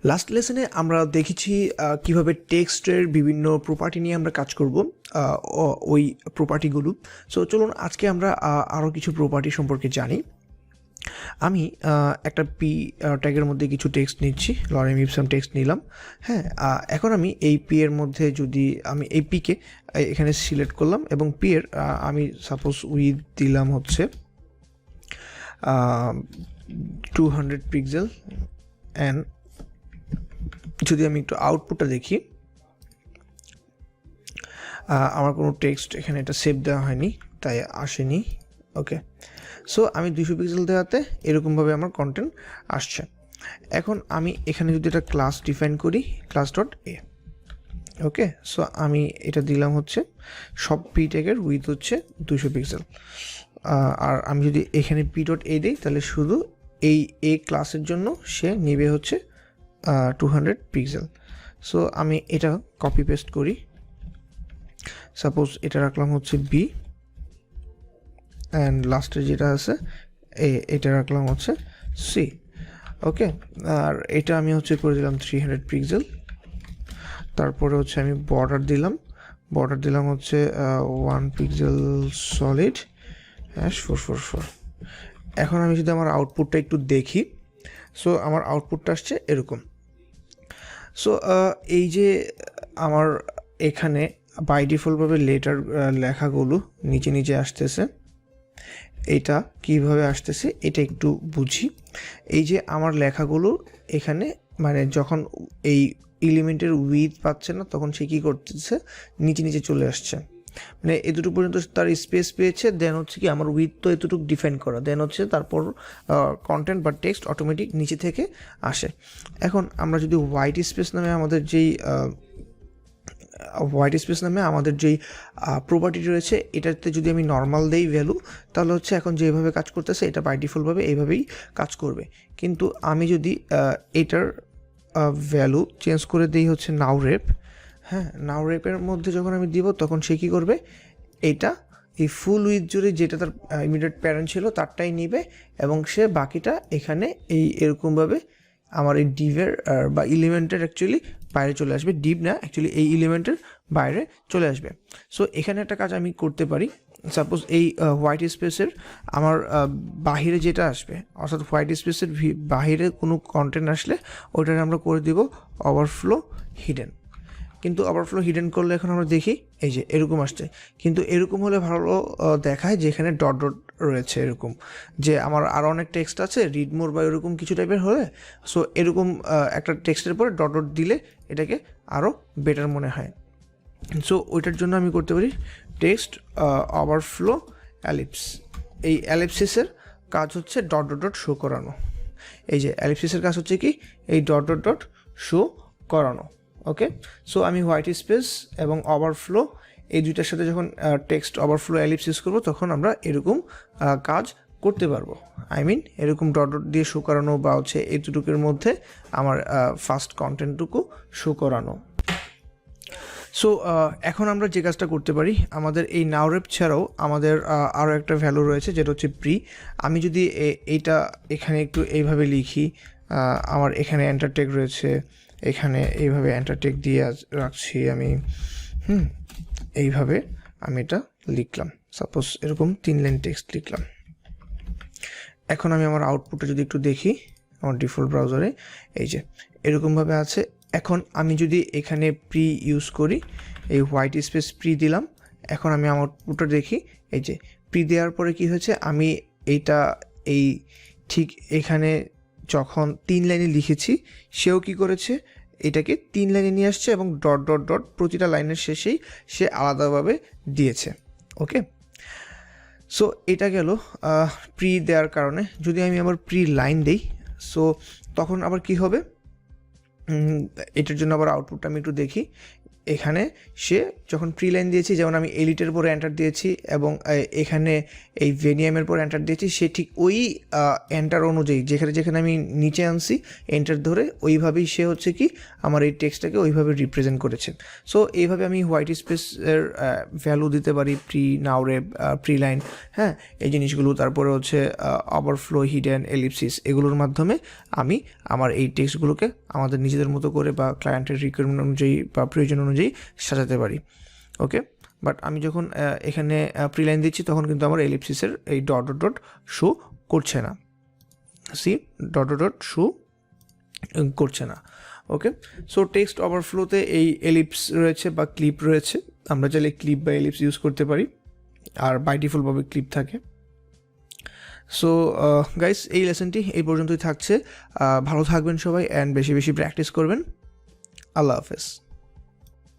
Last লেসনে আমরা দেখেছি কিভাবে টেক্সটের বিভিন্ন প্রপার্টি নিয়ে আমরা কাজ করব, ওই প্রপার্টিগুলো। সো চলুন আজকে আমরা আরও কিছু প্রপার্টি সম্পর্কে জানি। আমি একটা পি ট্যাগের মধ্যে কিছু টেক্সট নিচ্ছি, লরেম ইপসাম টেক্সট নিলাম। হ্যাঁ, এখন আমি এই পি এর মধ্যে যদি আমি এই পিকে এখানে সিলেক্ট করলাম এবং পি এর আমি সাপোজ উইথ দিলাম হচ্ছে 200 পিক্সেল। অ্যান্ড যদি আমি একটু আউটপুটটা দেখি, আমার কোনো টেক্সট এখানে এটা সেভ দেওয়া হয়নি, তাই আসেনি। ওকে, সো আমি 200 পিক্সেল দেওয়াতে এরকমভাবে আমার কন্টেন্ট আসছে। এখন আমি এখানে যদি একটা ক্লাস ডিফাইন করি, class dot A. Okay, so আমি এটা দিলাম হচ্ছে সব পি ট্যাগের উইথ হচ্ছে 200 পিক্সেল। আর আমি যদি এখানে পি ডট এ দিই, তাহলে শুধু এই এ ক্লাসের জন্য সে নেবে হচ্ছে 200 পিক্সেল। সো আমি এটা কপি পেস্ট করি, সাপোজ এটা রাখলাম হচ্ছে বি, অ্যান্ড লাস্টে যেটা আছে এটা রাখলাম হচ্ছে সি। ওকে, আর এটা আমি হচ্ছে করে দিলাম 300 পিক্সেল। তারপরে হচ্ছে আমি বর্ডার দিলাম হচ্ছে 1 পিক্সেল সলিড #444। এখন আমি যদি আমার আউটপুটটা একটু দেখি, সো আমার আউটপুটটা আসছে এরকম। সো এই যে আমার এখানে বাই ডিফল্টভাবে লেটার লেখাগুলো নিচে আসতেছে, এটা কিভাবে আসতেছে এটা একটু বুঝি। এই যে আমার লেখাগুলো এখানে মানে যখন এই এলিমেন্টের উইথ পাচ্ছে না, তখন সে কী করতেছে, নিচে চলে আসছে। মানে এতটুকু পর্যন্ত তার স্পেস পেয়েছে, দেন হচ্ছে কি আমার উইথ তো এতটুকু ডিফাইন করা, দেন হচ্ছে তারপর কন্টেন্ট বা টেক্সট অটোমেটিক নিচে থেকে আসে। এখন আমরা যদি হোয়াইট স্পেস নামে আমাদের যেই প্রপার্টি রয়েছে, এটাতে যদি আমি নর্মাল দেই ভ্যালু, তাহলে হচ্ছে এখন যেভাবে কাজ করতেছে এটা বাই ডিফল্টভাবে এইভাবেই কাজ করবে। কিন্তু আমি যদি এটার ভ্যালু চেঞ্জ করে দিই হচ্ছে নাও রেপ, হ্যাঁ, নাও রেপের মধ্যে যখন আমি দিব, তখন সে কী করবে, এটা এই ফুল উইথ জুড়ে যেটা তার ইমিডিয়েট প্যারেন্ট ছিল তারটাই নিবে, এবং সে বাকিটা এখানে এরকমভাবে আমার এই ডিভের বা এলিমেন্টের অ্যাকচুয়ালি বাইরে চলে আসবে। ডিভ না, অ্যাকচুয়ালি এই এলিমেন্টের বাইরে চলে আসবে। সো এখানে একটা কাজ আমি করতে পারি, সাপোজ এই হোয়াইট স্পেসের আমার বাহিরে যেটা আসবে, অর্থাৎ হোয়াইট স্পেসের বাহিরে কোনো কন্টেন্ট আসলে ওইটা আমরা করে দিব ওভারফ্লো হিডেন। কিন্তু ওভারফ্লো হিডেন করলে এখন আমরা দেখি এই যে এরকম আসছে, কিন্তু এরকম হলে ভালো দেখায় যে এখানে ডট ডট রয়েছে, এরকম যে আমার আরও অনেক টেক্সট আছে রিড মোর বা এরকম কিছু টাইপের হলে। সো এরকম একটা টেক্সটের পরে ডট ডট দিলে এটাকে আরও বেটার মনে হয়। সো ওইটার জন্য আমি করতে পারি টেক্সট ওভারফ্লো অ্যালিপস। এই অ্যালিপসিসের কাজ হচ্ছে ডট ডট ডট শো করানো। এই যে অ্যালিপসিসের কাজ হচ্ছে কি, এই ডট ডট ডট শো করানো। ওকে, সো আমি হোয়াইট স্পেস এবং ওভারফ্লো এই দুইটার সাথে যখন টেক্সট ওভারফ্লো অ্যালিপসিস করব, তখন আমরা এরকম কাজ করতে পারবো। এরকম ডট ডট দিয়ে শো করানো, বা হচ্ছে এই দুটুকের মধ্যে আমার ফার্স্ট কন্টেন্টটুকু শো করানো। সো এখন আমরা যে কাজটা করতে পারি, আমাদের এই নাওরেপ ছাড়াও আমাদের আরও একটা ভ্যালু রয়েছে, যেটা হচ্ছে প্রি। আমি যদি এইটা এখানে একটু এইভাবে লিখি, আমার এখানে এন্টারটেক রয়েছে, এখানে এইভাবে এন্টারটেক দিয়ে রাখছি আমি, এইভাবে আমি এটা লিখলাম, সাপোজ এরকম 3 লাইন টেক্সট লিখলাম। এখন আমি আমার আউটপুটটা যদি একটু দেখি, আমার ডিফল্ট ব্রাউজারে এই যে এরকমভাবে আছে। এখন আমি যদি এখানে প্রি ইউজ করি, এই হোয়াইট স্পেস প্রি দিলাম, এখন আমি আমার আউটপুটটা দেখি, এই যে প্রি দেওয়ার পরে কি হয়েছে, আমি এইটা এই ঠিক এখানে যখন 3 লাইনে লিখেছি, সেও কি করেছে, এটাকে 3 লাইনে নিয়ে আসছে এবং ডট ডট ডট প্রতিটা লাইনের শেষেই সে আলাদাভাবে দিয়েছে। ওকে, সো এটা গেল প্রি দেওয়ার কারণে। যদি আমি আবার প্রি লাইন দিই, সো তখন আবার কি হবে, এটার জন্য আবার আউটপুটটা আমি একটু দেখি। এখানে সে যখন প্রি লাইন দিয়েছি, যেমন আমি এলিটের পরে এন্টার দিয়েছি এবং এখানে এই ভেনিয়ামের পর এন্টার দিয়েছি, সে ঠিক ওই এন্টার অনুযায়ী যেখানে যেখানে আমি নিচে আনছি এন্টার ধরে ওইভাবেই সে হচ্ছে কি আমার এই টেক্সটটাকে ওইভাবে রিপ্রেজেন্ট করেছে। সো এইভাবে আমি হোয়াইট স্পেসের ভ্যালু দিতে পারি, প্রি নাউরে প্রি লাইন, হ্যাঁ, এই জিনিসগুলো। তারপরে হচ্ছে ওভারফ্লো, হিডেন, এলিপসিস, এগুলোর মাধ্যমে আমি আমার এই টেক্সটগুলোকে আমাদের নিজেদের মতো করে বা ক্লায়েন্টের রিকোয়ারমেন্ট অনুযায়ী বা প্রয়োজন অনুযায়ী সাজাতে পারি। ওকে, বাট আমি যখন এখানে প্রি লাইন দিচ্ছি তখন কিন্তু আমার এলিপসিসের এই ডট ডট ডট শো করছে না, C dot dot dot show করছে না। ওকে, সো টেক্সট ওভারফ্লোতে এই এলিপস রয়েছে বা ক্লিপ রয়েছে, আমরা চাইলে ক্লিপ বা এলিপস ইউজ করতে পারি, আর বাই ডিফল্টভাবে ক্লিপ থাকে। সো গাইস, এই লেসনটি এই পর্যন্তই থাকছে। ভালো থাকবেন সবাই অ্যান্ড বেশি বেশি প্র্যাকটিস করবেন। আল্লাহ হাফেজ।